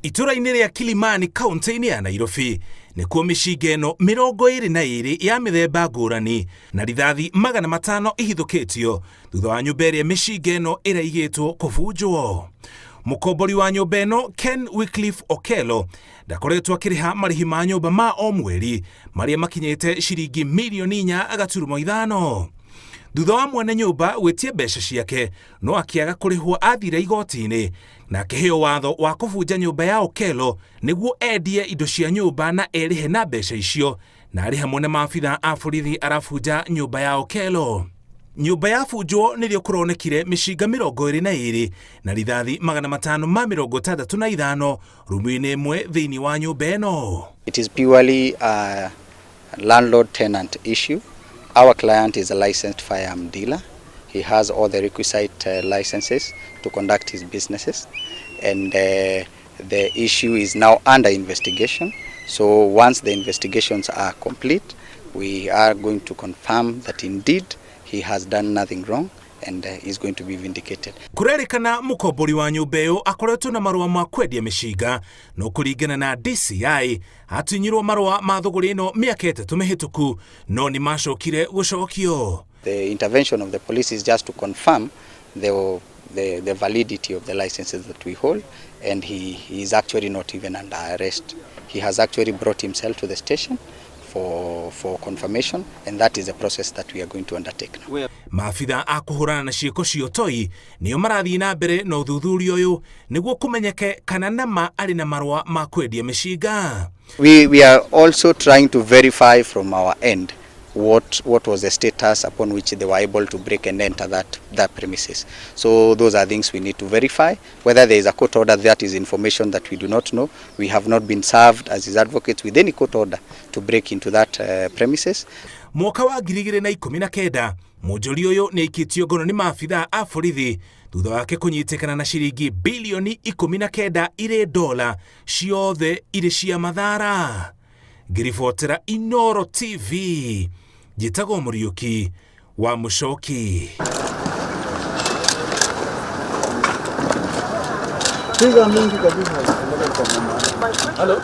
Itũra-inĩ rĩa Kilimani kaunti-inĩ ya Nairobi nĩkuo mĩcinga ĩno 22 ya mĩthemba ngũrani na rithathi 500 ihithũkĩtio thutha wa nyũmba ĩrĩa mĩcinga ĩno ĩraigĩtwo kũbunjwo. Mũkombori wa nyũmba ĩno Ken Okello ndakoretwo akĩrĩha marĩhi ma nyũmba ma o mweri marĩa makinyĩte ciringi mirioni 4.5. Thutha wa mwene nyũmba gwĩtia mbeca ciake no akĩaga kũrĩhwo athira igoti-inĩ na akĩheo watho wa kũbunja nyũmba ya Okello nĩguo endie indo cia nyũmba na erĩhe na mbeca icio, na arĩ hamwe na maabitha a borithi arabunja nyũmba ya Okello. Nyũmba ya bunjwo nĩrĩo kũronekire mĩcinga 22 na rithathi 565 rumu-inĩ ĩmwe thĩinĩ wa nyũmba ĩno. It is purely a landlord tenant issue. Our client is a licensed firearm dealer. He has all the requisite licenses to conduct his businesses, and the issue is now under investigation. So once the investigations are complete, we are going to confirm that indeed he has done nothing wrong and is going to be vindicated. Kurerikana mũkombori wa nyũmba ĩyo akoretwo na marũa ma kwendia mĩcinga, no kũringana na DCI atunyirwo marũa ma thũgũrĩ ĩno mĩaka 3 mĩhĩtũku, no nĩ macokire gũcokio. The intervention of the police is just to confirm the validity of the licenses that we hold, and he is actually not even under arrest. He has actually brought himself to the station for confirmation, and that is the process that we are going to undertake now. Maabitha a kũhũrana na ciĩko cia ũtoi nĩo marathiĩ na mbere na ũthuthuria ũyũ nĩguo kũmenyeke kana nama arĩ na marũa ma kwendia mĩcinga. We are also trying to verify from our end what was the status upon which they were able to break and enter that premises. So those are things we need to verify. Whether there is a court order, that is information that we do not know. We have not been served as his advocates with any court order to break into that premises. Mwaka wa 2019 mwonjori ũyũ nĩ aikĩtio ngono nĩ maabitha a borithi thutha wake kũnyitĩkana na ciringi bilioni 19 irĩ dola ciothe irĩ cia mathara. Ngĩribotera Inooro TV, njĩtagwo Mũriũki wa Mũcoki. Hello.